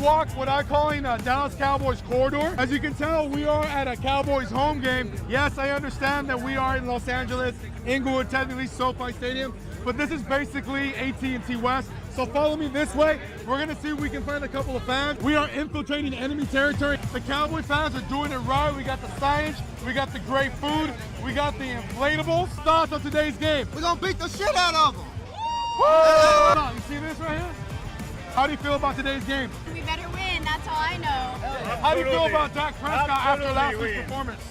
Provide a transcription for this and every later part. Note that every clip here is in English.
walk what I'm calling a Dallas Cowboys corridor. As you can tell, we are at a Cowboys home game. Yes, I understand that we are in Los Angeles, Inglewood, technically SoFi Stadium, but this is basically AT&T West. So follow me this way. We're gonna see if we can find a couple of fans. We are infiltrating enemy territory. The Cowboy fans are doing it right. We got the signage, we got the great food, we got the inflatables. Thoughts on today's game? We're gonna beat the shit out of them. Woo! You see this right here? How do you feel about today's game? We better win, that's all I know. How do you feel about Dak Prescott after last week's performance?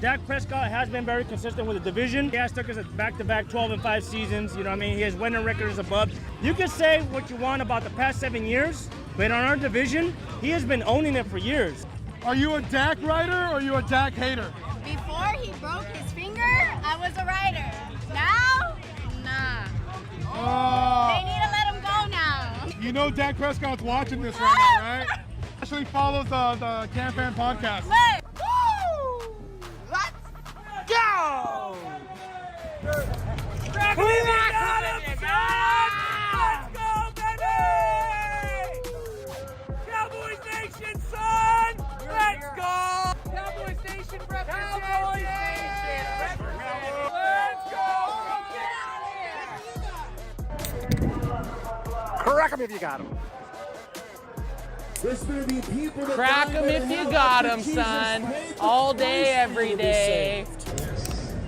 Dak Prescott has been very consistent with the division. He has took us back-to-back 12-5 seasons. You know what I mean? His winning record is above. You can say what you want about the past 7 years, but on our division, he has been owning it for years. Are you a Dak rider or are you a Dak hater? Before he broke his finger, I was a rider. Now, nah. They need to let him go now. You know Dak Prescott's watching this right now, right? Actually follows the CanFan podcast. Wait. Woo! Let's go! Let's go, baby! Cowboys Nation, son! Let's go! Cowboys Nation represent! Cowboys Nation represent! Let's go! Get out of here! Crack 'em if you got 'em. Crack 'em if you got 'em, son. All day, every day.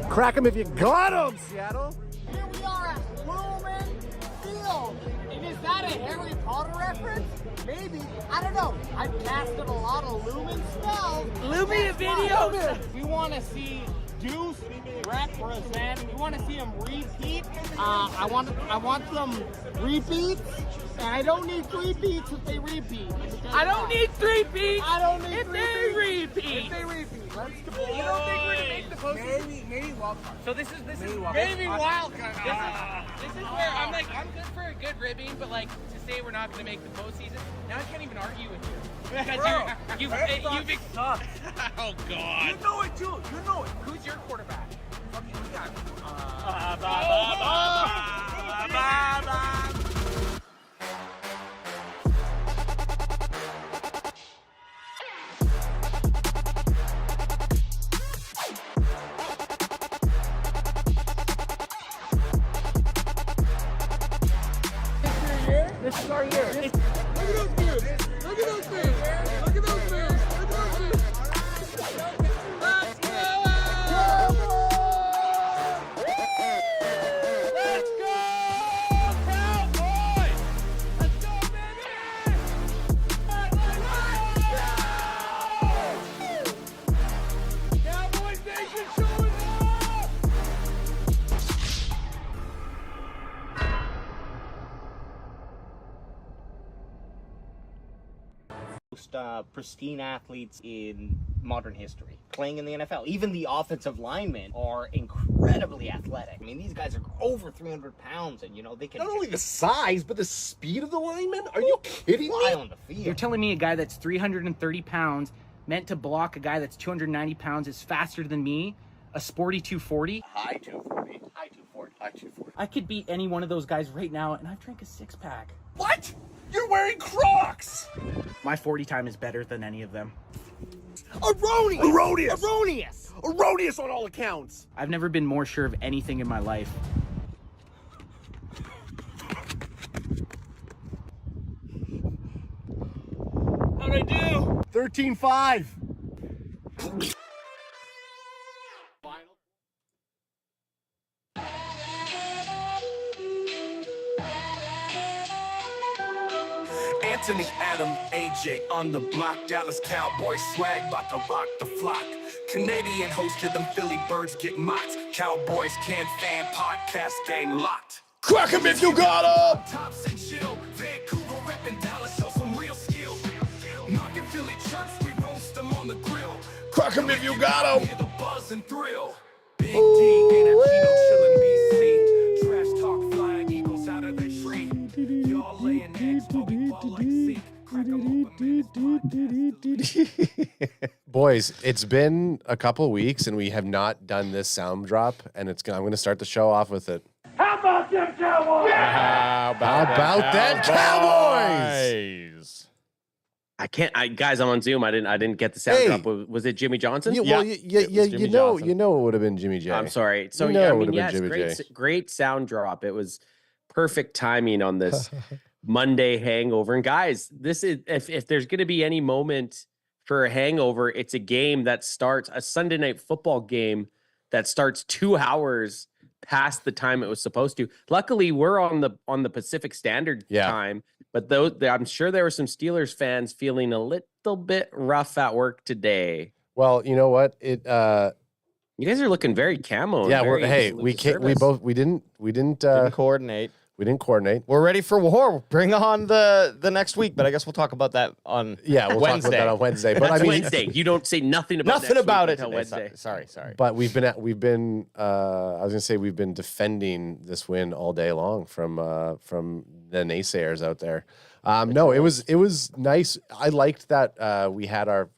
Crack 'em if you got 'em, Seattle. Here we are at Lumen Field. And is that a Harry Potter reference? Maybe. I don't know. I've casted a lot of Lumen spells. Lumen videos. We want to see Deuce represent. We want to see him repeat. I want some repeats. And I don't need 3 beats if they repeat. I don't need 3 beats. I don't need if 3 they beats. repeat. If they repeat. Let's go. You don't think we're gonna make the postseason? Maybe wild card. So this is Maybe wild card. This is where I'm like, I'm good for a good ribbing, but like to say we're not gonna make the postseason, now I can't even argue with you. Because you've oh god. You know it too. You know it. Who's your quarterback? Fucking we got it. This is our year. Look at those dudes. Look at those dudes. Look at those dudes. Look at those dudes. Let's go! Let's go, Cowboys! Let's go, baby! Cowboys Nation showing up! Most pristine athletes in modern history playing in the NFL. Even the offensive linemen are incredibly athletic. I mean, these guys are over 300 pounds, and you know they can Not only the size, but the speed of the linemen. Are you kidding fly me? on the field. You're telling me a guy that's 330 pounds meant to block a guy that's 290 pounds is faster than me, a sporty 240? High 240. High 240. High 240. I could beat any one of those guys right now, and I've drank a 6-pack. What? You're wearing Crocs! My 40 time is better than any of them. Erroneous! Erroneous! Erroneous. Erroneous on all accounts! I've never been more sure of anything in my life. How'd I do? 13-5. Anthony, Adam, AJ on the block. Dallas Cowboys swag, bout to rock the flock. Canadian host to them Philly birds get mocked. Cowboys CanFan podcast game locked. Crack 'em if you got 'em! Tops and chill, Vancouver reppin' Dallas, show some real skill. Knockin' Philly church, we roast them on the grill. Crack 'em if you got 'em! Hear the buzz and thrill. Big D, Anacino chillin' BC. Trash talk flying eagles out of the tree. Y'all laying eggs, but we ball like Zeke. Crack 'em open, man, it's podcast. Boys, it's been a couple weeks and we have not done this sound drop, and I'm going to start the show off with it. How about them Cowboys? How about them Cowboys? I can't. Guys, I'm on Zoom. I didn't get the sound drop. Was it Jimmy Johnson? You know it would have been Jimmy J. I'm sorry. So You know I it mean, would've been yes, Jimmy great, J. great sound drop. It was perfect timing on this Monday hangover. And guys, this is if there's going to be any moment for a hangover, it's a game that starts a Sunday night football game that starts 2 hours past the time it was supposed to. Luckily, we're on the Pacific Standard time. But I'm sure there were some Steelers fans feeling a little bit rough at work today. Well, you know what? You guys are looking very camo. Yeah, we didn't coordinate. We didn't coordinate. We're ready for war. Bring on the next week, but I guess we'll talk about that on we'll Wednesday. talk about that on Wednesday. But I mean, Wednesday. You don't say nothing about nothing about it until Wednesday. Sorry. But we've been I was gonna say we've been defending this win all day long from the naysayers out there. No, it was nice. I liked that we had our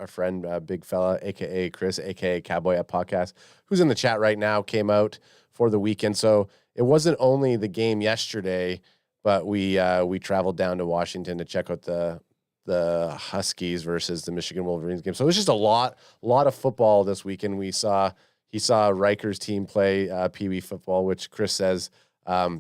friend Big Fella, aka Chris, aka Cowboy at Podcast, who's in the chat right now, came out for the weekend. So it wasn't only the game yesterday, but we traveled down to Washington to check out the Huskies versus the Michigan Wolverines game. So it was just a lot of football this weekend. He saw Riker's team play Pee Wee football, which Chris says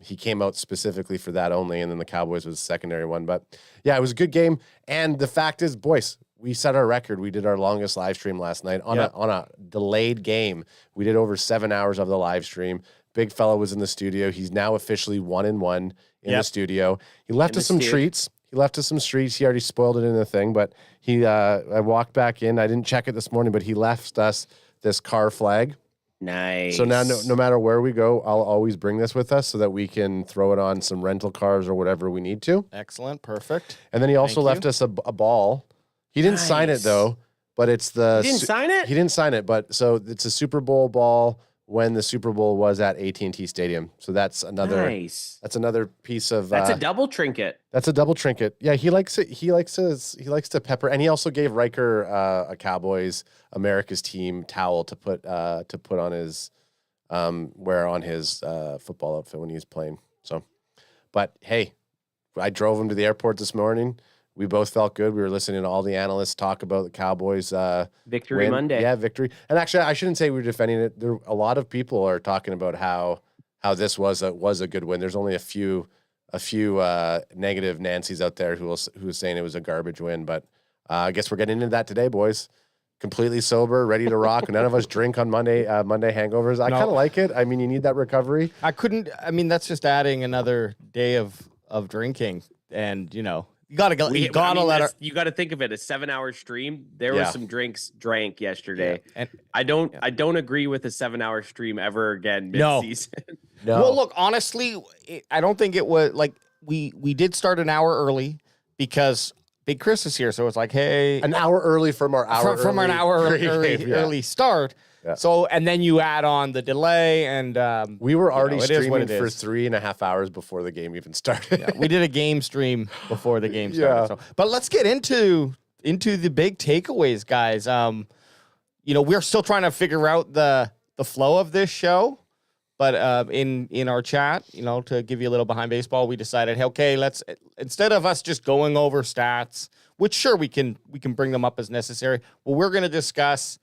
he came out specifically for that only, and then the Cowboys was the secondary one. But yeah, it was a good game. And the fact is, boys, we set our record. We did our longest live stream last night on a delayed game. We did over 7 hours of the live stream. Big Fella was in the studio. He's now officially 1-1 in the studio. He left us some treats. He already spoiled it in the thing, but I walked back in. I didn't check it this morning, but he left us this car flag. Nice. So now, no matter where we go, I'll always bring this with us so that we can throw it on some rental cars or whatever we need to. Excellent. Perfect. And then he also left us a ball. He didn't sign it, though, but it's the... He didn't sign it? He didn't sign it, but so it's a Super Bowl ball when the Super Bowl was at AT&T Stadium. So that's another piece of... That's a double trinket. That's a double trinket. Yeah, he likes it. He likes to pepper, and he also gave Riker a Cowboys America's Team towel to put on his wear on his football outfit when he was playing. So, but hey, I drove him to the airport this morning. We both felt good. We were listening to all the analysts talk about the Cowboys victory win. Monday. Yeah, victory. And actually, I shouldn't say we were defending it. A lot of people are talking about how this was a good win. There's only a few negative Nancys out there who was saying it was a garbage win. But I guess we're getting into that today, boys. Completely sober, ready to rock. None of us drink on Monday hangovers. I kind of like it. I mean, you need that recovery. That's just adding another day of drinking, and you gotta go. You gotta think of it. A 7-hour stream. There were some drinks drank yesterday, and I don't agree with a 7-hour stream ever again mid-season. No. Well, look, honestly, I don't think it was like we did start an hour early because Big Chris is here, so it's like, hey, an hour early from our early start. Yeah. So, and then you add on the delay, and we were already streaming for 3.5 hours before the game even started. Yeah, we did a game stream before the game started. Yeah. So, but let's get into the big takeaways, guys. We're still trying to figure out the flow of this show, but in our chat, to give you a little behind baseball, we decided, hey, okay, let's, instead of us just going over stats, which sure we can bring them up as necessary, well, we're going to discuss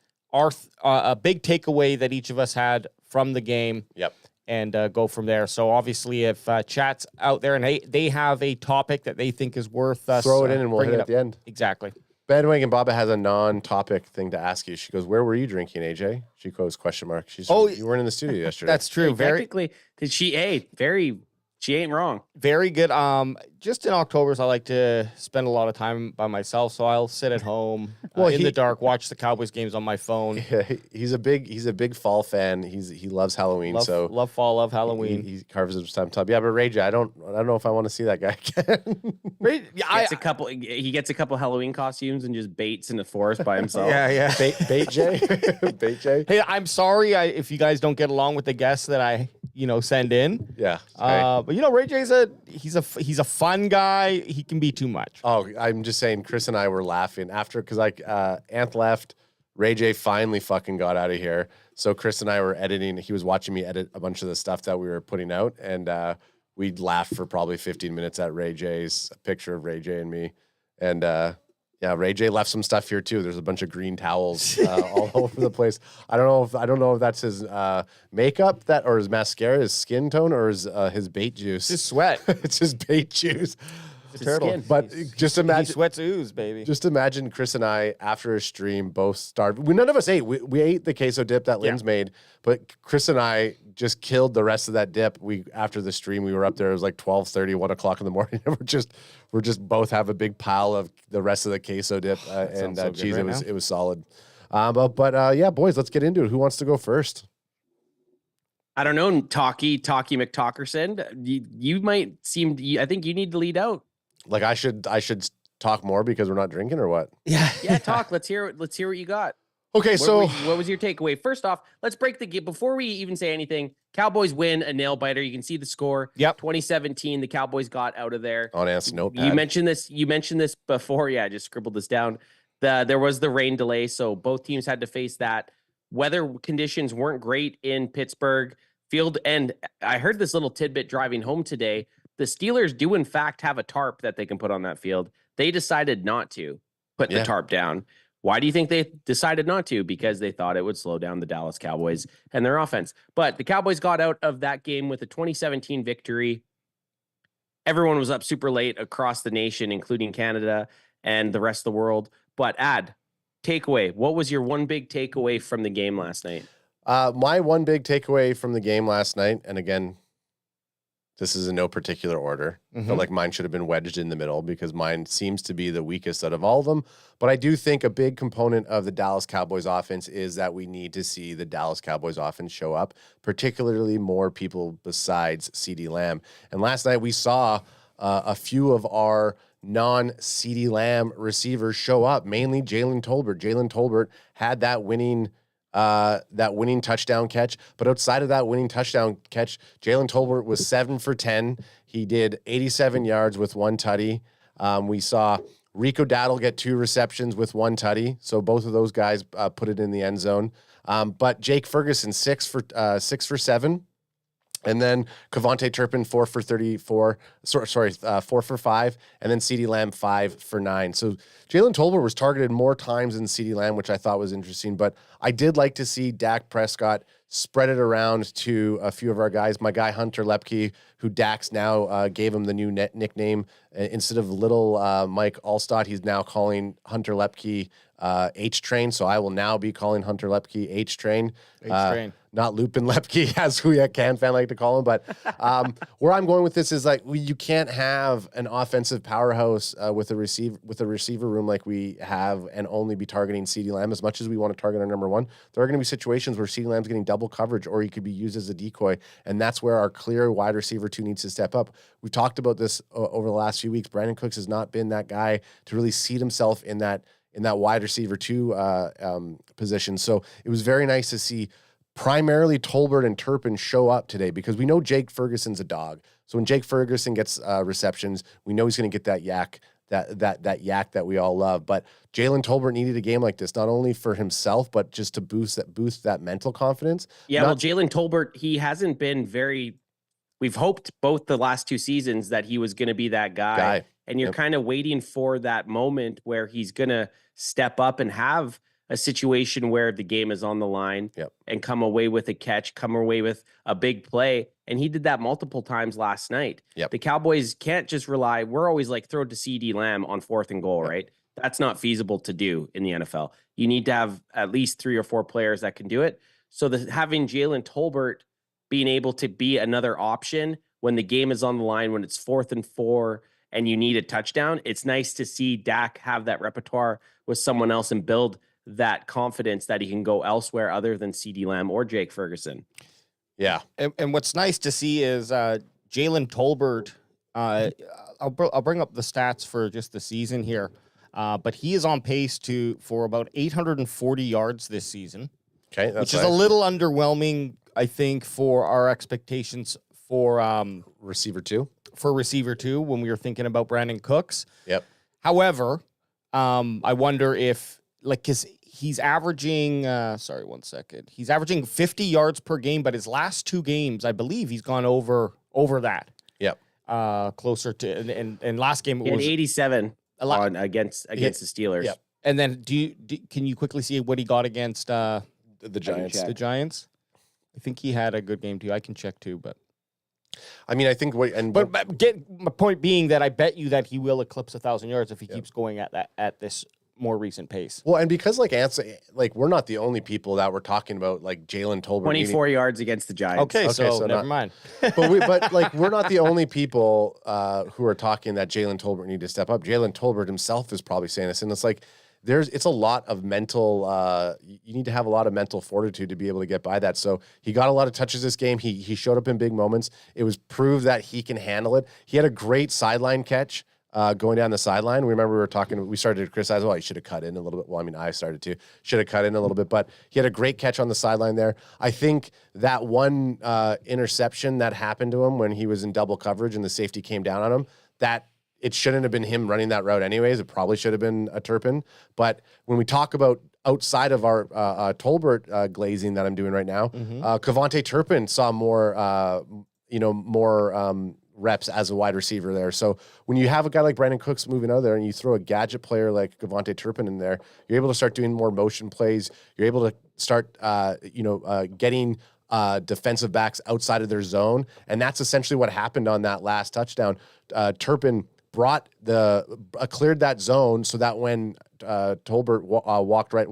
a big takeaway that each of us had from the game. Yep. And go from there. So obviously, if chat's out there and they have a topic that they think is worth us, throw it in and we'll hit it at the end. Exactly. Bandwagon Baba has a non-topic thing to ask you. She goes, "Where were you drinking, AJ?" She goes, "?" She's, you weren't in the studio yesterday. That's true. Technically, she ain't wrong. Very good. Just in October's, I like to spend a lot of time by myself, so I'll sit at home in the dark, watch the Cowboys games on my phone. Yeah, he's a big fall fan. He loves Halloween. Love fall, love Halloween. He carves his time top. Yeah, but Ray J, I don't know if I want to see that guy again. He gets a couple Halloween costumes and just baits in the forest by himself. Yeah. Bait J. Bait J. Hey, I'm sorry if you guys don't get along with the guests that I send in. Yeah. But Ray J's he's a fun guy. He can be too much. Oh, I'm just saying, Chris and I were laughing after because Anth left. Ray J finally fucking got out of here. So Chris and I were editing. He was watching me edit a bunch of the stuff that we were putting out, and we laughed for probably 15 minutes at Ray J's picture of Ray J and me. And yeah, Ray J left some stuff here too. There's a bunch of green towels all over the place. I don't know if that's his makeup or his mascara, his skin tone, or his bait juice. His sweat. It's his bait juice. Turtle. But just imagine he sweats ooze, baby. Just imagine Chris and I after a stream both starved. None of us ate. We ate the queso dip that Lynn's made, but Chris and I just killed the rest of that dip. After the stream, we were up there. It was like 12:30, 1 o'clock in the morning. And we're just both have a big pile of the rest of the queso dip and so cheese. right It was solid. But yeah, boys, let's get into it. Who wants to go first? I don't know, Talkie McTalkerson. You might seem. I think you need to lead out. Like I should talk more because we're not drinking or what? Yeah. Talk. Let's hear what you got. Okay, what was your takeaway? First off, let's break the game before we even say anything. Cowboys win a nail biter. You can see the score. Yep. 2017. The Cowboys got out of there. On Anth's notepad. You mentioned this before. Yeah, I just scribbled this down. There was the rain delay, so both teams had to face that. Weather conditions weren't great in Pittsburgh field, and I heard this little tidbit driving home today. The Steelers do, in fact, have a tarp that they can put on that field. They decided not to put the tarp down. Why do you think they decided not to? Because they thought it would slow down the Dallas Cowboys and their offense. But the Cowboys got out of that game with a 2017 victory. Everyone was up super late across the nation, including Canada and the rest of the world. But takeaway. What was your one big takeaway from the game last night? My one big takeaway from the game last night, and again, this is in no particular order. I felt like mine should have been wedged in the middle because mine seems to be the weakest out of all of them. But I do think a big component of the Dallas Cowboys offense is that we need to see the Dallas Cowboys offense show up, particularly more people besides CeeDee Lamb. And last night we saw a few of our non-CeeDee Lamb receivers show up, mainly Jalen Tolbert. Jalen Tolbert had that winning touchdown catch. But outside of that winning touchdown catch, Jalen Tolbert was 7 for 10. He did 87 yards with 1 tutty. We saw Rico Dowdle get 2 receptions with 1 tutty. So both of those guys put it in the end zone. But Jake Ferguson, 6 for 7. And then Kevontae Turpin, 4 for 34. 4 for 5. And then CeeDee Lamb, 5 for 9. So Jalen Tolbert was targeted more times than CeeDee Lamb, which I thought was interesting. But I did like to see Dak Prescott spread it around to a few of our guys. My guy Hunter Lepke, who Dax now gave him the new nickname. Instead of Little Mike Allstott, he's now calling Hunter Lepke H-Train. So I will now be calling Hunter Lepke H-Train. H-Train. Not Lupin Lepke, as we at CanFan like to call him. But where I'm going with this is like you can't have an offensive powerhouse with a receiver room like we have and only be targeting CeeDee Lamb as much as we want to target our number one. There are going to be situations where CeeDee Lamb's getting double coverage or he could be used as a decoy, and that's where our clear wide receiver 2 needs to step up. We've talked about this over the last few weeks. Brandon Cooks has not been that guy to really seat himself in that wide receiver 2 position. So it was very nice to see primarily Tolbert and Turpin show up today because we know Jake Ferguson's a dog. So when Jake Ferguson gets receptions, we know he's going to get that yak, that yak that we all love. But Jalen Tolbert needed a game like this, not only for himself, but just to boost that mental confidence. Yeah, well, Jalen Tolbert, he hasn't been very. We've hoped both the last 2 seasons that he was going to be that guy. And you're kind of waiting for that moment where he's going to step up and have a situation where the game is on the line and come away with a catch, come away with a big play. And he did that multiple times last night. The Cowboys can't just rely. We're always like throw to CeeDee Lamb on 4th and goal, right? That's not feasible to do in the NFL. You need to have at least 3 or 4 players that can do it. So having Jalen Tolbert being able to be another option when the game is on the line, when it's 4th and 4 and you need a touchdown, it's nice to see Dak have that repertoire with someone else and build that confidence that he can go elsewhere other than CeeDee Lamb or Jake Ferguson. Yeah. And what's nice to see is Jalen Tolbert. I'll bring up the stats for just the season here. But he is on pace for about 840 yards this season. Okay. Which is a little underwhelming, I think, for our expectations for receiver 2. For receiver 2 when we were thinking about Brandon Cooks. Yep. However, I wonder if because he's averaging, sorry, 1 second. He's averaging 50 yards per game, but his last 2 games, I believe he's gone over that. Yep. Closer to, and last game it was was 87. against the Steelers. Yep. And then can you quickly see what he got against The Giants. the Giants? I think he had a good game too. I can check too, but I mean, I think but get my point being that I bet you that he will eclipse 1,000 yards if he keeps going at this more recent pace. Well, and because we're not the only people that we're talking about, like Jalen Tolbert 24 yards against the Giants. Okay, so never mind. but we're not the only people who are talking that Jalen Tolbert need to step up. Jalen Tolbert himself is probably saying this, and it's like it's a lot of mental. You need to have a lot of mental fortitude to be able to get by that. So he got a lot of touches this game. He showed up in big moments. It was proved that he can handle it. He had a great sideline catch. Going down the sideline. We started to criticize, he should have cut in a little bit. Well, I mean, I started to. Should have cut in a little bit, but he had a great catch on the sideline there. I think that one interception that happened to him when he was in double coverage and the safety came down on him, that it shouldn't have been him running that route anyways. It probably should have been a Turpin. But when we talk about outside of our Tolbert glazing that I'm doing right now, Kavonte Turpin saw more reps as a wide receiver there. So when you have a guy like Brandon Cooks moving out there and you throw a gadget player like Kavonte Turpin in there, you're able to start doing more motion plays. You're able to start, getting defensive backs outside of their zone. And that's essentially what happened on that last touchdown. Turpin cleared that zone so that when Tolbert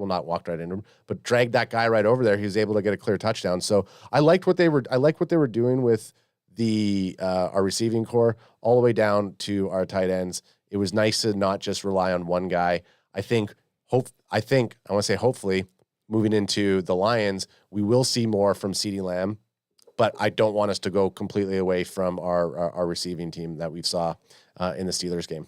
not walked right into him, but dragged that guy right over there, he was able to get a clear touchdown. So I liked what they were doing with our receiving core all the way down to our tight ends. It was nice to not just rely on one guy. I want to say hopefully moving into the Lions, we will see more from CeeDee Lamb, but I don't want us to go completely away from our receiving team that we saw in the Steelers game.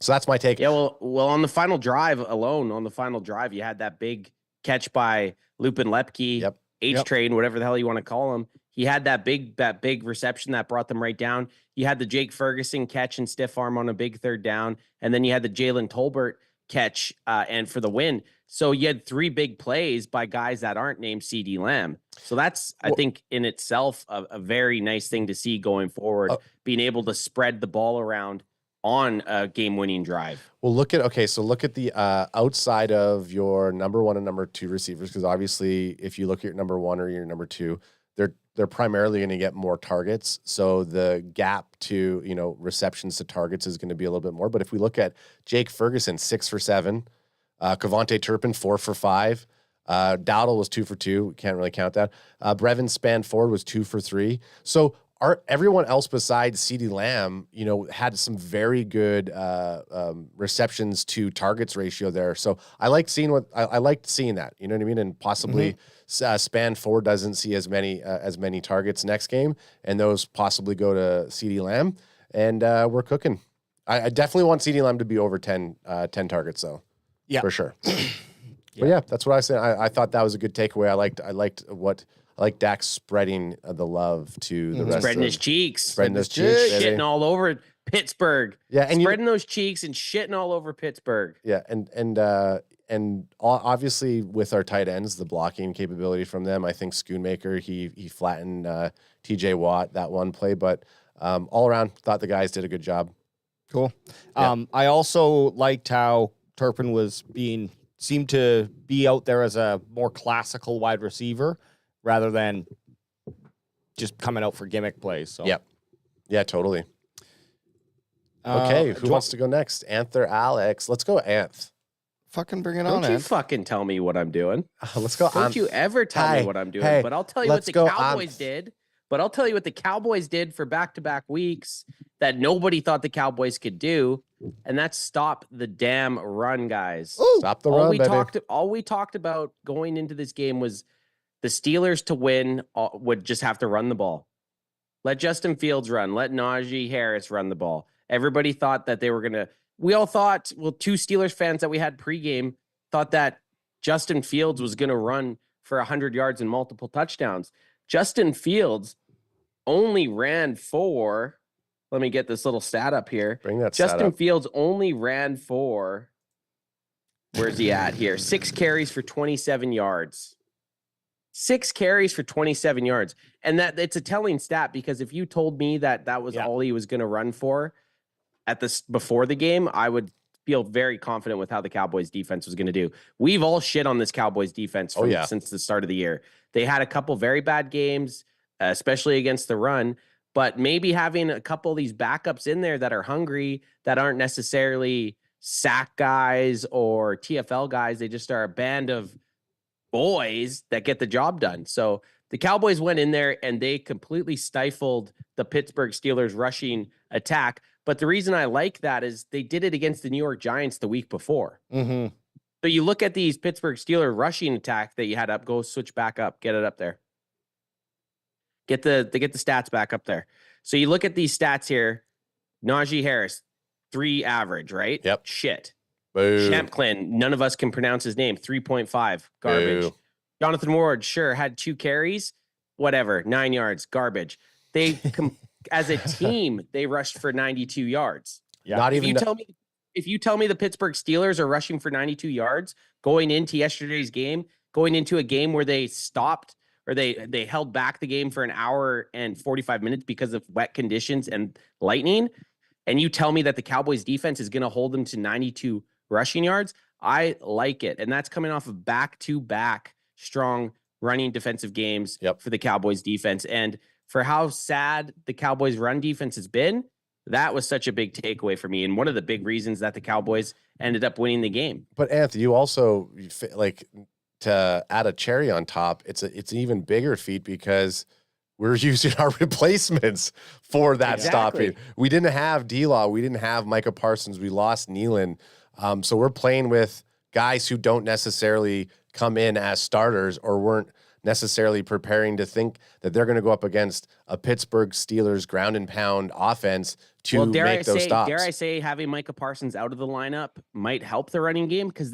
So that's my take. Yeah, well, on the final drive, you had that big catch by Lupin Lepke, H-Train, whatever the hell you want to call him. He had that big reception that brought them right down. You had the Jake Ferguson catch and stiff arm on a big third down, and then you had the Jalen Tolbert catch and for the win. So you had 3 big plays by guys that aren't named CeeDee Lamb. So that's, I think, in itself a very nice thing to see going forward, being able to spread the ball around on a game-winning drive. Well, look at the outside of your number 1 and number 2 receivers, because obviously if you look at your number 1 or your number 2, they're primarily going to get more targets. So the gap to, receptions to targets is going to be a little bit more. But if we look at Jake Ferguson, 6 for 7, Kavonte Turpin, 4 for 5, Dowdle was 2 for 2. Can't really count that. Brevin Spanford was 2 for 3. So everyone else besides CeeDee Lamb, had some very good receptions to targets ratio there. So I liked seeing that, you know what I mean? And possibly Spanford doesn't see as many targets next game, and those possibly go to CeeDee Lamb, and we're cooking. I definitely want CeeDee Lamb to be over 10 targets though. Yeah, for sure. But yeah, that's what I said. I thought that was a good takeaway. I liked Dak spreading the love to the rest. Spreading his cheeks, shitting all over Pittsburgh. Yeah, and spreading those cheeks and shitting all over Pittsburgh. Yeah, and obviously with our tight ends, the blocking capability from them, I think Schoonmaker he flattened T.J. Watt that one play, but all around thought the guys did a good job. Cool. Yeah. I also liked how Turpin seemed to be out there as a more classical wide receiver, rather than just coming out for gimmick plays. So. Yep. Yeah, totally. Okay, who wants to go next? Anth or Alex? Let's go Anth. Fucking bring it on, Don't you Anth. fucking tell me what I'm doing. Let's go. Don't you ever tell me what I'm doing. But I'll tell you what the Cowboys did. But I'll tell you what the Cowboys did for back-to-back weeks that nobody thought the Cowboys could do, and that's stop the damn run, guys. Ooh, stop the run, baby. All we talked about going into this game was the Steelers to win would just have to run the ball. Let Justin Fields run. Let Najee Harris run the ball. Everybody thought that they were going to – we all thought – well, 2 Steelers fans that we had pregame thought that Justin Fields was going to run for 100 yards and multiple touchdowns. Justin Fields only ran for – let me get this little stat up here. Bring that stat Justin up. Fields only ran for – where's he at here? 6 carries for 27 yards. 6 carries for 27 yards. And that it's a telling stat, because if you told me that was all he was going to run for at this before the game, I would feel very confident with how the Cowboys defense was going to do. We've all shit on this Cowboys defense since the start of the year. They had a couple very bad games, especially against the run, but maybe having a couple of these backups in there that are hungry, that aren't necessarily sack guys or TFL guys. They just are a band of boys that get the job done. So the Cowboys went in there and they completely stifled the Pittsburgh Steelers rushing attack. But the reason I like that is they did it against the New York Giants the week before. Mm-hmm. So you look at these Pittsburgh Steelers rushing attack that you had up, go switch back up, get it up there. Get the stats back up there. So you look at these stats here. Najee Harris, 3 average, right? Yep. Shit. Boo. Champclin, none of us can pronounce his name. 3.5, garbage. Boo. Jonathan Ward, sure, had 2 carries, whatever, 9 yards, garbage. They, as a team, they rushed for 92 yards. Yeah. Not even. If you tell me the Pittsburgh Steelers are rushing for 92 yards going into yesterday's game, going into a game where they stopped or they held back the game for an hour and 45 minutes because of wet conditions and lightning, and you tell me that the Cowboys defense is going to hold them to 92 rushing yards, I like it. And that's coming off of back-to-back strong running defensive games for the Cowboys defense. And for how sad the Cowboys run defense has been, that was such a big takeaway for me. And one of the big reasons that the Cowboys ended up winning the game. But Anthony, you also like to add a cherry on top. It's an even bigger feat because we're using our replacements for that stopping. We didn't have D-Law. We didn't have Micah Parsons. We lost Nealon. So we're playing with guys who don't necessarily come in as starters or weren't necessarily preparing to think that they're going to go up against a Pittsburgh Steelers ground and pound offense to make those stops. Dare I say having Micah Parsons out of the lineup might help the running game because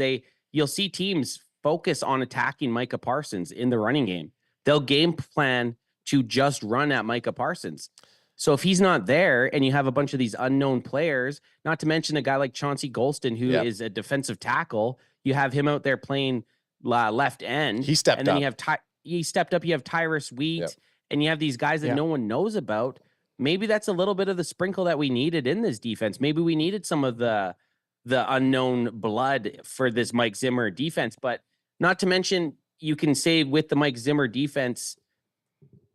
you'll see teams focus on attacking Micah Parsons in the running game. They'll game plan to just run at Micah Parsons. So if he's not there and you have a bunch of these unknown players, not to mention a guy like Chauncey Golston, who is a defensive tackle, you have him out there playing left end. He stepped and then up. You have Tyrus Wheat, and you have these guys that no one knows about. Maybe that's a little bit of the sprinkle that we needed in this defense. Maybe we needed some of the unknown blood for this Mike Zimmer defense. But not to mention, you can say with the Mike Zimmer defense,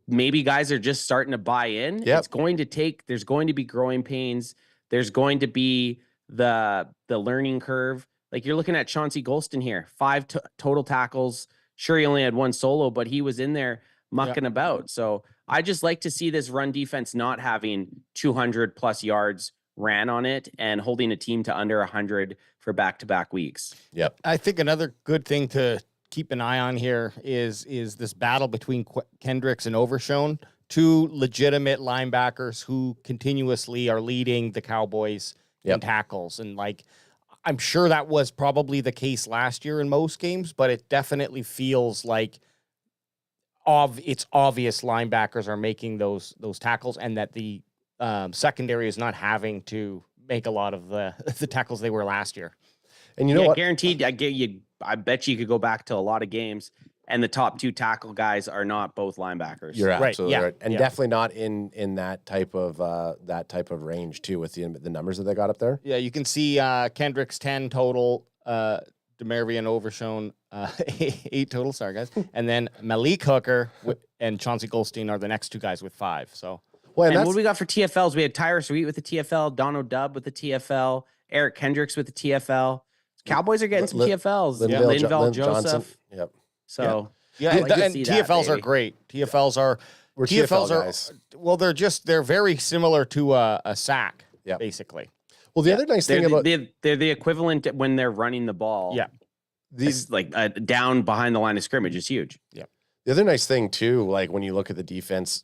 maybe guys are just starting to buy in. It's going to take, there's going to be growing pains. There's going to be the learning curve. Like you're looking at Chauncey Golston here, 5 total tackles. Sure, he only had 1 solo, but he was in there mucking about. So I just like to see this run defense not having 200 plus yards ran on it and holding a team to under 100 for back-to-back weeks. Yep. I think another good thing to keep an eye on here is this battle between Kendricks and Overshone, 2 legitimate linebackers who continuously are leading the Cowboys in tackles. And like, I'm sure that was probably the case last year in most games, but it definitely feels like it's obvious linebackers are making those tackles and that the secondary is not having to make a lot of the tackles they were last year. And you know what? Guaranteed, I bet you could go back to a lot of games and the top 2 tackle guys are not both linebackers. You're absolutely right. And definitely not in that type of range too with the numbers that they got up there. Yeah, you can see Kendricks 10 total, DeMarvion Overshone 8 total. Sorry guys. And then Malik Hooker and Chauncey Goldstein are the next 2 guys with 5. So and what do we got for TFLs? We had Tyrus Wheat with the TFL, Dono Dubb with the TFL, Eric Kendricks with the TFL. Cowboys are getting some TFLs. Linval Joseph. Yep. So and TFLs are great. TFLs are guys. Well, they're very similar to a sack, basically. Well, the other nice thing about they're the equivalent when they're running the ball. Yeah. These down behind the line of scrimmage is huge. Yeah. The other nice thing too, like when you look at the defense,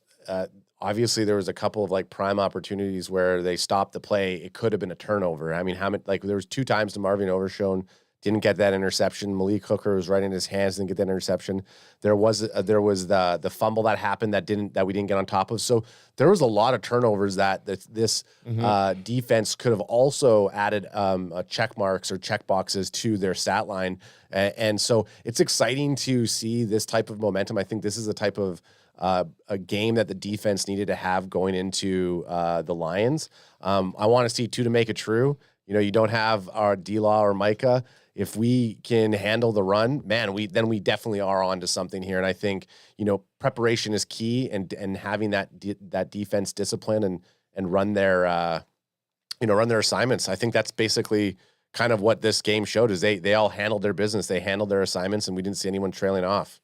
obviously there was a couple of like prime opportunities where they stopped the play. It could have been a turnover. I mean, there was 2 times DeMarvion Overshone didn't get that interception. Malik Hooker was right in his hands, didn't get that interception. There was the fumble that happened that we didn't get on top of. So there was a lot of turnovers that this defense could have also added check marks or check boxes to their stat line. And so it's exciting to see this type of momentum. I think this is the type of a game that the defense needed to have going into the Lions. I want to see, too, to make it true. You know, you don't have our D-Law or Micah. If we can handle the run, man, we definitely are on to something here. And I think, you know, preparation is key, and having that defense discipline and run their run their assignments. I think that's basically kind of what this game showed, is they all handled their business. They handled their assignments, and we didn't see anyone trailing off.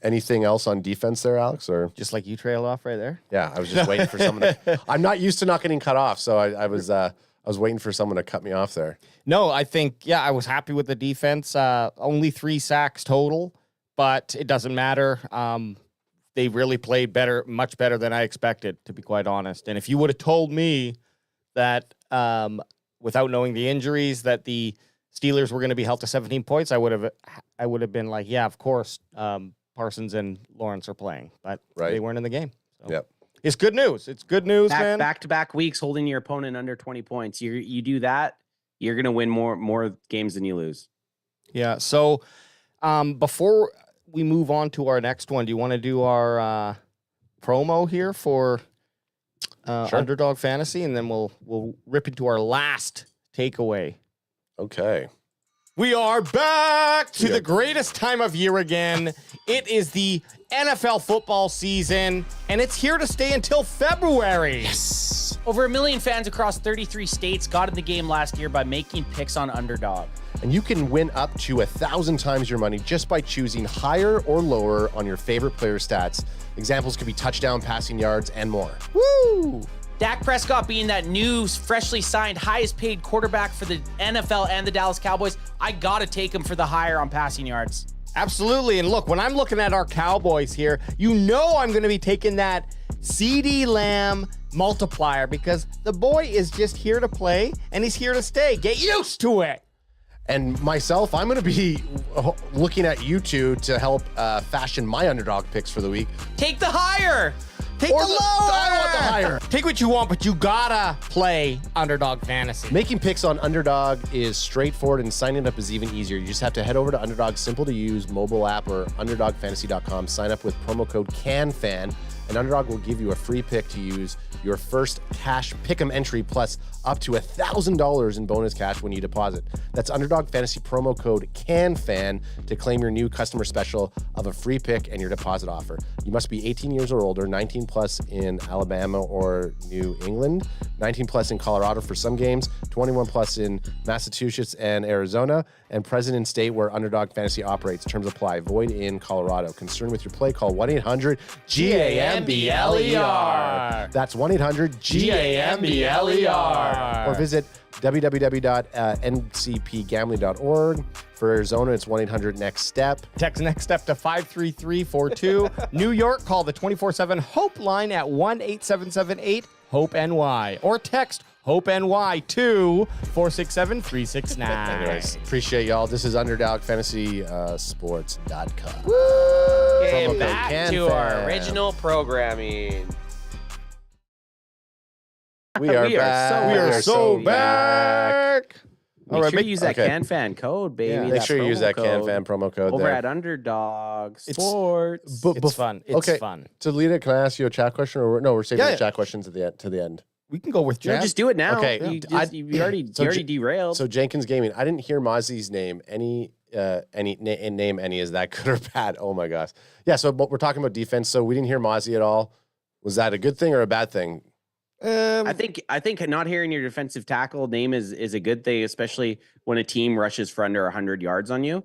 Anything else on defense there, Alex? Or just like you trailed off right there? Yeah, I was just waiting for someone to. I'm not used to not getting cut off, so I was waiting for someone to cut me off there. No, I think, I was happy with the defense. Only 3 sacks total, but it doesn't matter. They really played better, much better than I expected, to be quite honest. And if you would have told me that without knowing the injuries, that the Steelers were going to be held to 17 points, I would have been like, yeah, of course, Parsons and Lawrence are playing, but they weren't in the game. So. Yep. It's good news. It's good news, man. Back-to-back weeks holding your opponent under 20 points. You do that, you're going to win more games than you lose. Yeah. So before we move on to our next one, do you want to do our promo here for Sure. Underdog Fantasy, and then we'll rip into our last takeaway. Okay. We are back to the greatest time of year again. It is the NFL football season, and it's here to stay until February. Yes. Over 1 million fans across 33 states got in the game last year by making picks on Underdog. And you can win up to 1,000 times your money just by choosing higher or lower on your favorite player stats. Examples could be touchdown, passing yards, and more. Woo! Dak Prescott being that new, freshly signed, highest paid quarterback for the NFL and the Dallas Cowboys, I got to take him for the higher on passing yards. Absolutely. And look, when I'm looking at our Cowboys here, you know I'm going to be taking that CeeDee Lamb multiplier, because the boy is just here to play, and he's here to stay. Get used to it. And myself, I'm going to be looking at you two to help fashion my underdog picks for the week. Take the higher. Take the lower. I want the higher. Take what you want, but you gotta play Underdog Fantasy. Making picks on Underdog is straightforward, and signing up is even easier. You just have to head over to Underdog's simple-to-use mobile app or underdogfantasy.com, sign up with promo code CanFan, and Underdog will give you a free pick to use your first cash pick'em entry, plus up to $1,000 in bonus cash when you deposit. That's Underdog Fantasy promo code CanFan to claim your new customer special of a free pick and your deposit offer. You must be 18 years or older, 19 plus in Alabama or New England, 19 plus in Colorado for some games, 21 plus in Massachusetts and Arizona, and present in state where Underdog Fantasy operates. Terms apply. Void in Colorado. Concerned with your play? Call 1-800-GAMBLER. That's 1-800-GAMBLER. Or visit www.ncpgambling.org. For Arizona, it's 1-800-NEXT-STEP. Text NEXT STEP to 53342. New York, call the 24/7 Hope line at 1-877-8-HOPE-NY. Or text HOPE-NY to 467-369. Anyways, appreciate y'all. This is Underdog Fantasy Sports.com. And back to our original programming. We are back. We are so back. Make sure you use that CanFan code, baby. Yeah, make sure you use that CanFan promo code over there. at Underdog Sports. It's fun. It's fun. So, Lita, can I ask you a chat question? Or no, we're saving the chat questions to the end. We can go with No, Jan. just do it now. Okay. You already derailed. So Jenkins Gaming. I didn't hear Mozzie's name. Any name any is that good or bad? Oh my gosh. Yeah. So but we're talking about defense. So we didn't hear Mozzie at all. Was that a good thing or a bad thing? I think not hearing your defensive tackle name is a good thing, especially when a team rushes for under 100 yards on you,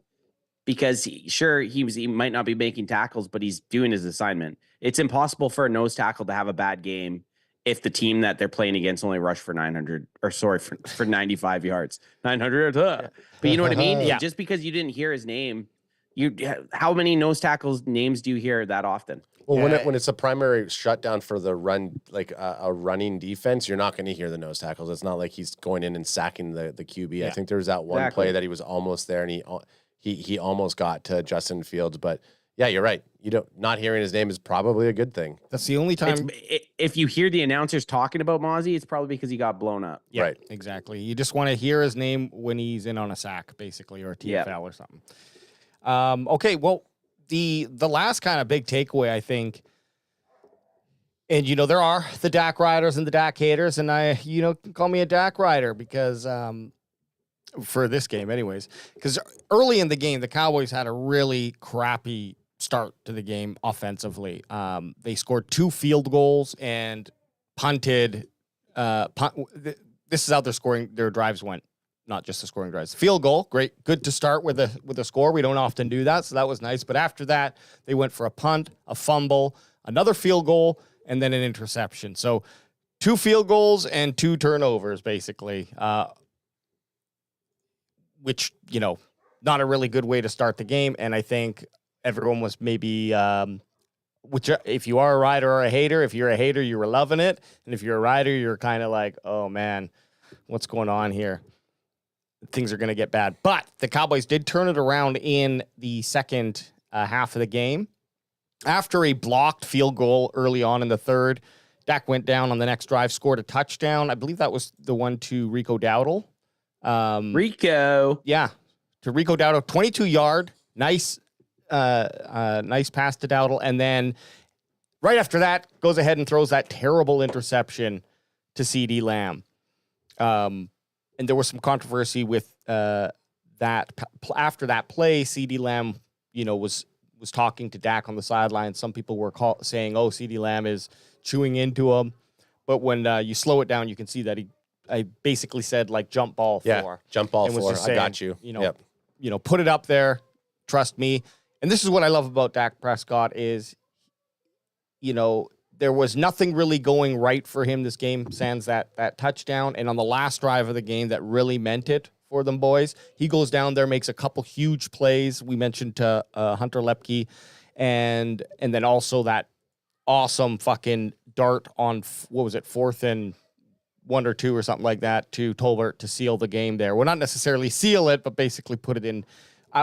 because he might not be making tackles, but he's doing his assignment. It's impossible for a nose tackle to have a bad game if the team that they're playing against only rush for 95 yards, 900. But you know what I mean? Yeah. Just because you didn't hear his name, how many nose tackles names do you hear that often? Well, when it's a primary shutdown for the run, like a running defense, you're not going to hear the nose tackles. It's not like he's going in and sacking the QB. Yeah. I think there was that one play that he was almost there, and he almost got to Justin Fields. But yeah, you're right. Not hearing his name is probably a good thing. That's the only time. If you hear the announcers talking about Mozzie, it's probably because he got blown up. Yeah, right. Exactly. You just want to hear his name when he's in on a sack, basically, or a TFL or something. Okay. Well, the last kind of big takeaway, I think, And, there are the Dak riders and the Dak haters, and I, call me a Dak rider because, for this game anyways, because early in the game, the Cowboys had a really crappy start to the game offensively. They scored 2 field goals and punted. This is how their drives went, not just the scoring drives. Field goal, great, good to start with a score. We don't often do that, so that was nice. But after that, they went for a punt, a fumble, another field goal, and then an interception. So 2 field goals and 2 turnovers, basically, which, not a really good way to start the game. And I think everyone was maybe, if you are a rider or a hater, if you're a hater, you were loving it. And if you're a rider, you're kind of like, oh, man, what's going on here? Things are going to get bad. But the Cowboys did turn it around in the second half of the game. After a blocked field goal early on in the third, Dak went down on the next drive, scored a touchdown. I believe that was the one to Rico Dowdle. Rico. Yeah, to Rico Dowdle, 22-yard, nice pass to Dowdle. And then right after that, goes ahead and throws that terrible interception to CeeDee Lamb. And there was some controversy with that. After that play, CeeDee Lamb, was talking to Dak on the sideline. Some people were saying, oh, CeeDee Lamb is chewing into him. But when you slow it down, you can see that I basically said, like, jump ball 4. Yeah, jump ball 4. I got you. Put it up there. Trust me. And this is what I love about Dak Prescott is, there was nothing really going right for him this game, sans that touchdown. And on the last drive of the game that really meant it for them boys, he goes down there, makes a couple huge plays. We mentioned to Hunter Lepke, and then also that awesome fucking dart on, 4th and 1 or 2 or something like that to Tolbert to seal the game there. Well, not necessarily seal it, but basically put it in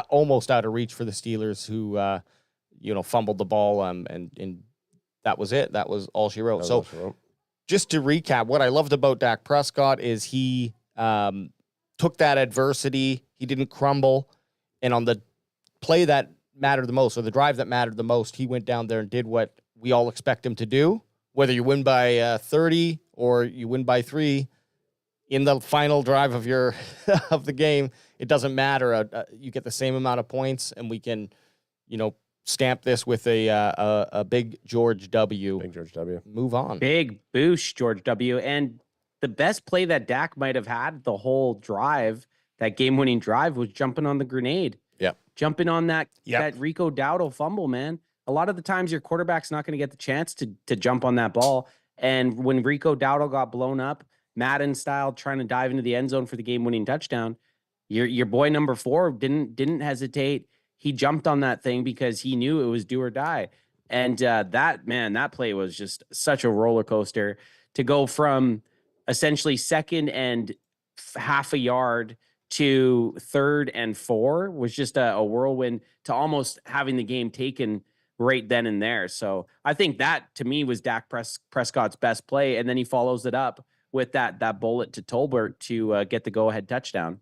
almost out of reach for the Steelers, who fumbled the ball, and that was it. That was all she wrote. Just to recap, what I loved about Dak Prescott is he took that adversity. He didn't crumble. And on the play that mattered the most, or the drive that mattered the most, he went down there and did what we all expect him to do. Whether you win by 30 or you win by 3 in the final drive of your of the game, it doesn't matter. You get the same amount of points, and we can, stamp this with a big George W. Big George W. Move on. Big boost, George W. And the best play that Dak might have had the whole drive, that game-winning drive, was jumping on the grenade. Yeah. Jumping on that Rico Dowdle fumble, man. A lot of the times your quarterback's not going to get the chance to jump on that ball. And when Rico Dowdle got blown up, Madden style, trying to dive into the end zone for the game-winning touchdown, your boy number 4 didn't hesitate. He jumped on that thing because he knew it was do or die. And that play was just such a roller coaster to go from essentially 2nd and half a yard to 3rd and 4 was just a whirlwind to almost having the game taken right then and there. So I think that, to me, was Dak Prescott's best play. And then he follows it up with that bullet to Tolbert to get the go-ahead touchdown.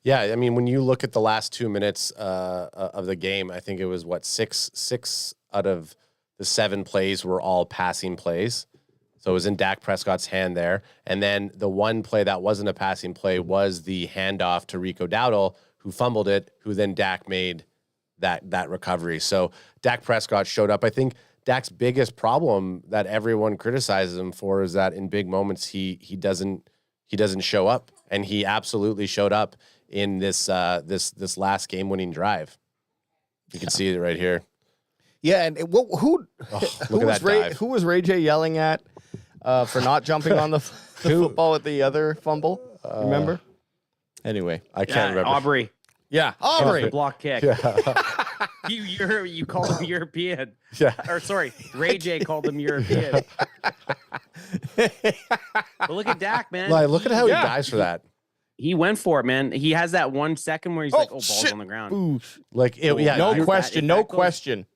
Yeah, I mean, when you look at the last 2 minutes of the game, I think it was, 6 out of the 7 plays were all passing plays. So it was in Dak Prescott's hand there. And then the one play that wasn't a passing play was the handoff to Rico Dowdle, who fumbled it, who then Dak made that recovery. So Dak Prescott showed up. I think Dak's biggest problem that everyone criticizes him for is that in big moments he doesn't show up, and he absolutely showed up in this last game-winning drive. You can see it right here. Yeah, and who was Ray J yelling at for not jumping on the football at the other fumble? Remember? Anyway, I can't remember. Aubrey. Yeah, Aubrey. Block kick. Yeah. You called him European. Yeah. Or sorry, Ray J called him European. But look at Dak, man. Like, look at how he dies for that. He went for it, man. He has that 1 second where he's like, "Oh, ball's shit. on the ground." Ooh. Like, No question.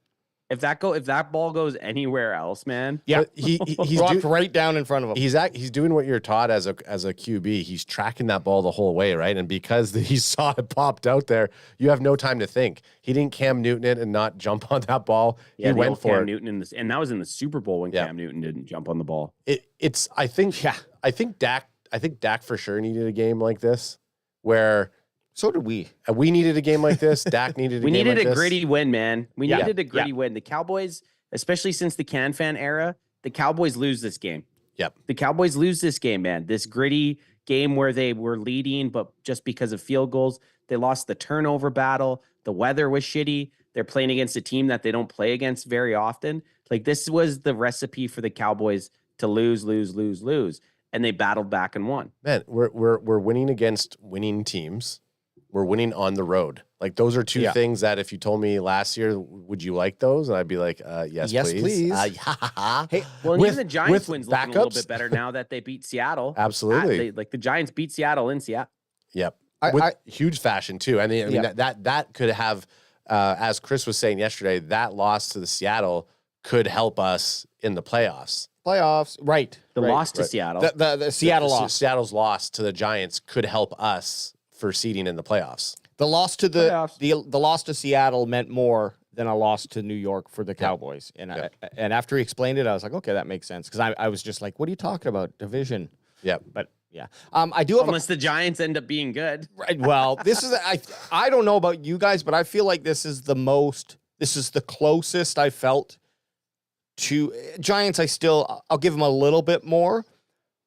If that ball goes anywhere else, man. Yeah, he's dropped right down in front of him. He's doing what you're taught as a QB. He's tracking that ball the whole way, right? And because he saw it popped out there, you have no time to think. He didn't Cam Newton it and not jump on that ball. Yeah, he went for Cam it. Newton and that was in the Super Bowl when Cam Newton didn't jump on the ball. I think Dak for sure needed a game like this, where. So did we. We needed a game like this. Dak needed a game like this. We needed a gritty win, man. We needed a gritty win. The Cowboys, especially since the CanFan era, the Cowboys lose this game. Yep. The Cowboys lose this game, man. This gritty game where they were leading, but just because of field goals, they lost the turnover battle. The weather was shitty. They're playing against a team that they don't play against very often. Like, this was the recipe for the Cowboys to lose. And they battled back and won. Man, we're winning against winning teams. We're winning on the road. Like, those are two things that if you told me last year, would you like those? And I'd be like, yes, please. Hey, well, even the Giants wins looking a little bit better now that they beat Seattle. Absolutely. The Giants beat Seattle in Seattle. Yep. With huge fashion too. I mean, that could have, as Chris was saying yesterday, that loss to the Seattle could help us in the playoffs. Right. The loss to Seattle. The Seattle loss. Seattle's loss to the Giants could help us for seeding in the playoffs. The loss to the loss to Seattle meant more than a loss to New York for the Cowboys. And and after he explained it, I was like, okay, that makes sense. Because I was just like, what are you talking about? Division. Yeah. But yeah. I do have unless the Giants end up being good. Right. Well, this is I don't know about you guys, but I feel like this is the closest I felt to Giants. I'll give them a little bit more.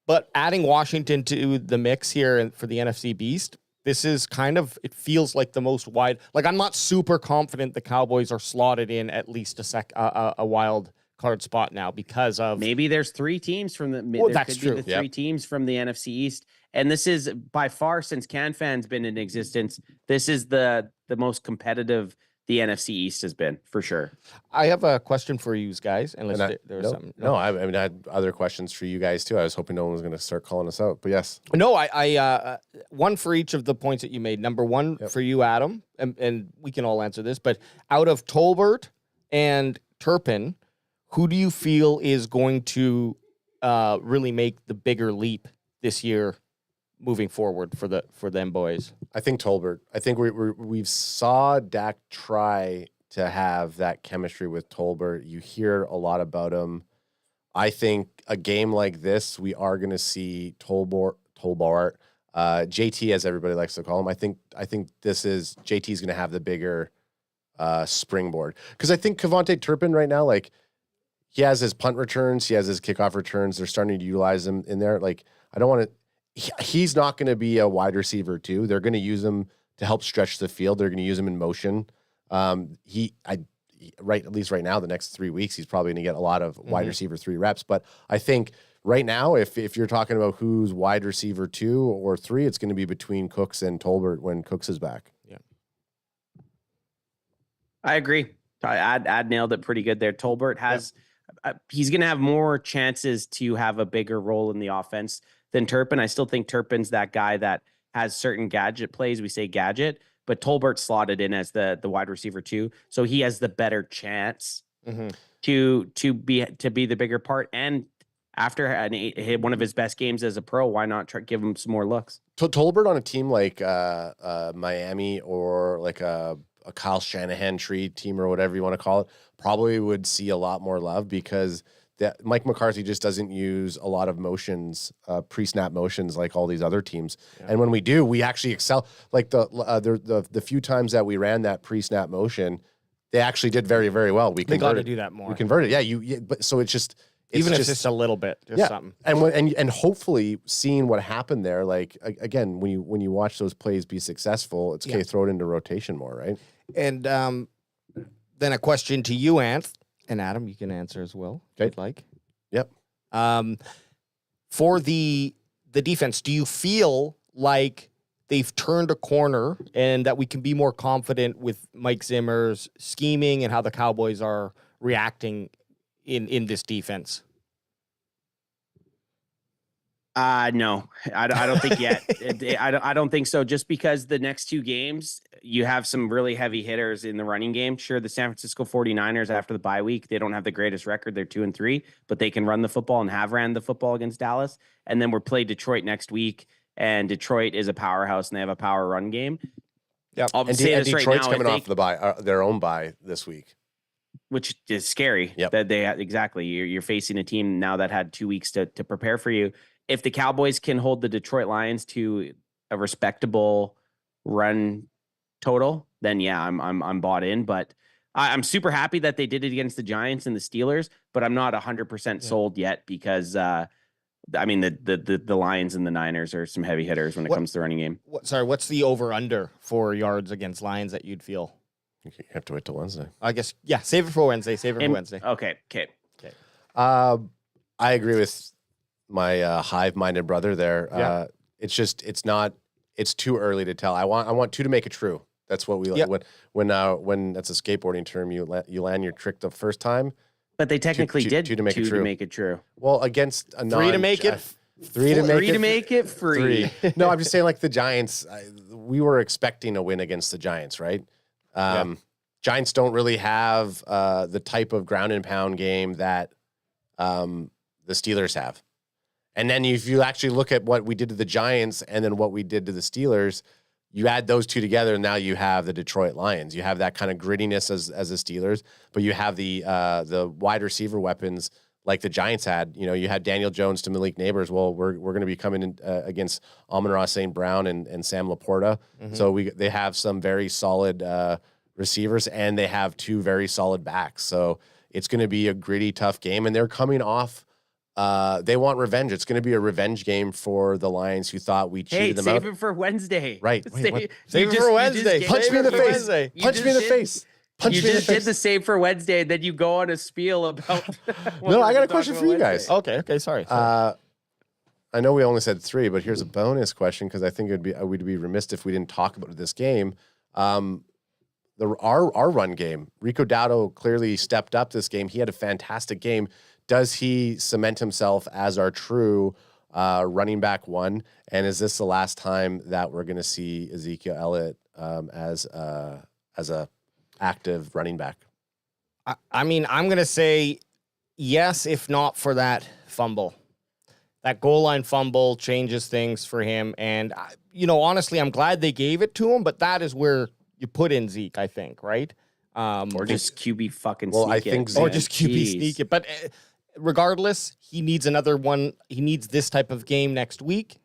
But adding Washington to the mix here for the NFC Beast, this is it feels like the most wide. Like, I'm not super confident the Cowboys are slotted in at least a wild card spot now because of maybe there's three teams from the. Well, that's true. The three teams from the NFC East, and this is by far, since CanFan's been in existence, this is the most competitive the NFC East has been, for sure. I have a question for you guys, unless there's something. No, I mean, I had other questions for you guys too. I was hoping no one was going to start calling us out, but yes. No, I one for each of the points that you made. Number one for you, Adam, and we can all answer this, but out of Tolbert and Turpin, who do you feel is going to really make the bigger leap this year moving forward for them boys? I think Tolbert. I think we've saw Dak try to have that chemistry with Tolbert. You hear a lot about him. I think a game like this, we are going to see Tolbert, JT, as everybody likes to call him. I think this is JT's going to have the bigger springboard, because I think Kevontae Turpin right now, like, he has his punt returns, he has his kickoff returns. They're starting to utilize him in there. Like, I don't want to. He's not going to be a wide receiver too. They're going to use him to help stretch the field. They're going to use him in motion. At least right now, the next 3 weeks, he's probably going to get a lot of wide receiver 3 reps. But I think right now, if you're talking about who's wide receiver 2 or 3, it's going to be between Cooks and Tolbert when Cooks is back. Yeah, I agree. Ad nailed it pretty good there. Tolbert has, he's going to have more chances to have a bigger role in the offense than Turpin. I still think Turpin's that guy that has certain gadget plays. We say gadget, but Tolbert slotted in as the wide receiver 2, so he has the better chance to be the bigger part. And after one of his best games as a pro, why not give him some more looks? Tolbert on a team like Miami or like a Kyle Shanahan tree team or whatever you want to call it, probably would see a lot more love, because that Mike McCarthy just doesn't use a lot of motions, pre-snap motions like all these other teams. Yeah. And when we do, we actually excel. Like the few times that we ran that pre-snap motion, they actually did very, very well. We got to do that more. We converted. Yeah. But so it's just, even if it's just a little bit, something. And hopefully seeing what happened there, like, again, when you watch those plays be successful, it's okay, throw it into rotation more, right? And then a question to you, Anth. And Adam, you can answer as well, if you'd like. Yep. For the defense, do you feel like they've turned a corner and that we can be more confident with Mike Zimmer's scheming and how the Cowboys are reacting in this defense? No, I don't think yet. I don't think so. Just because the next 2 games, you have some really heavy hitters in the running game. Sure, the San Francisco 49ers after the bye week, they don't have the greatest record. They're 2-3, but they can run the football and have ran the football against Dallas. And then we're playing Detroit next week, and Detroit is a powerhouse and they have a power run game. Yeah, I'll say this right Detroit's now, coming off the bye, their own bye this week, which is scary. Yep. That they exactly you're facing a team now that had 2 weeks to prepare for you. If the Cowboys can hold the Detroit Lions to a respectable run total, then yeah, I'm bought in. But I'm super happy that they did it against the Giants and the Steelers. But I'm not 100% sold yet because I mean the Lions and the Niners are some heavy hitters when it comes to the running game. What's the over/under for yards against Lions that you'd feel? you have to wait till Wednesday. I guess save it for Wednesday. Wednesday. Okay. I agree with my hive-minded brother there. It's too early to tell. I want two to make it true. That's what we like. When that's a skateboarding term, you land your trick the first time. But they technically did two to make it true. Well, against a three to make it free. No, I'm just saying, like the Giants, we were expecting a win against the Giants, right? Giants don't really have the type of ground and pound game that the Steelers have. And then if you actually look at what we did to the Giants and then what we did to the Steelers, you add those two together, and now you have the Detroit Lions. You have that kind of grittiness as the Steelers, but you have the wide receiver weapons like the Giants had. You know, you had Daniel Jones to Malik Neighbors. Well, we're going to be coming in against Amon-Ra St. Brown and Sam Laporta. Mm-hmm. So they have some very solid receivers, and they have two very solid backs. So it's going to be a gritty, tough game, and they're coming off. They want revenge. It's going to be a revenge game for the Lions who thought we cheated them out. Save it for Wednesday. Right. Save it for Wednesday. Punch me in the face. Punch me in the face. You just did the save for Wednesday, and then you go on a spiel about. No, I got a question for you guys. Okay, sorry. I know we only said 3, but here's a bonus question because I think we'd be remiss if we didn't talk about this game. Our run game. Rico Dowdle clearly stepped up this game. He had a fantastic game. Does he cement himself as our true running back one? And is this the last time that we're going to see Ezekiel Elliott as a active running back? I mean, I'm going to say yes, if not for that fumble. That goal line fumble changes things for him. And, honestly, I'm glad they gave it to him, but that is where you put in Zeke, I think, right? Or just QB fucking well, sneak I it. think Or just QB sneak it. But regardless, he needs another one. He needs this type of game next week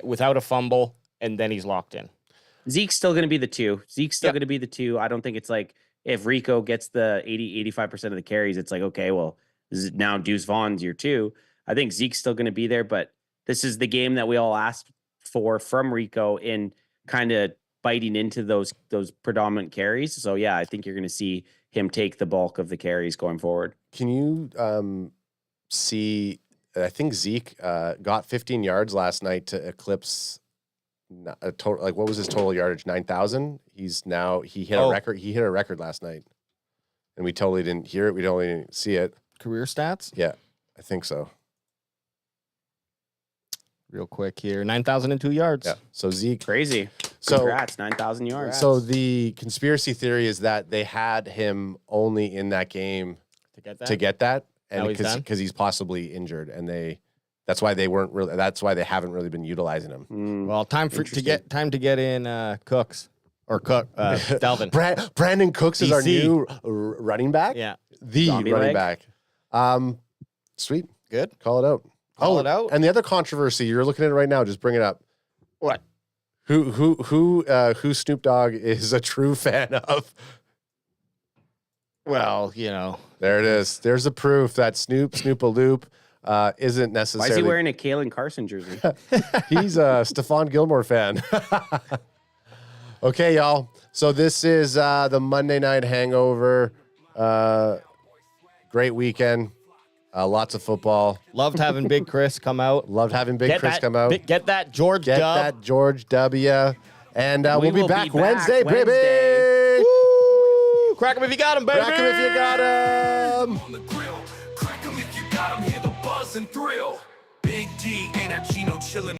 without a fumble, and then he's locked in. Zeke's still going to be the 2. Going to be the 2. I don't think it's like if Rico gets the 85% of the carries, it's like, okay, well, now Deuce Vaughn's your 2. I think Zeke's still going to be there, but this is the game that we all asked for from Rico in kind of biting into those predominant carries. So, yeah, I think you're going to see him take the bulk of the carries going forward. Can you see? I think Zeke got 15 yards last night to eclipse a total. Like, what was his total yardage? 9,000. He hit a record. He hit a record last night, and we totally didn't hear it. We totally didn't see it. Career stats? Yeah, I think so. Real quick here, 9,002 yards. Yeah. So Zeke, crazy. So congrats, 9,000 yards. So the conspiracy theory is that they had him only in that game to get that, and because he's possibly injured, and that's why they weren't really. That's why they haven't really been utilizing him. Well, time to get in Cooks or Dalvin. Brandon Cooks is our new running back. Yeah, the Zombie running leg. back. Sweet, good. Call it out. Call it out. And the other controversy, you're looking at it right now. Just bring it up. What? Who Snoop Dogg is a true fan of? Well, there it is. There's a proof that Snoop-a-Loop isn't necessarily. Why is he wearing a Kalen Carson jersey? He's a Stephon Gilmore fan. Okay, y'all. So this is the Monday Night Hangover. Great weekend. Lots of football. Loved having Big Chris come out. Loved having Big Chris come out. Get that George Get dub. that George W. And we'll be back Wednesday, baby. Woo! Crack him if you got him, baby. Crack him if you got him. On the grill, crack 'em if you got 'em, hear the buzz and thrill. Big D ain't a Gino chillin'.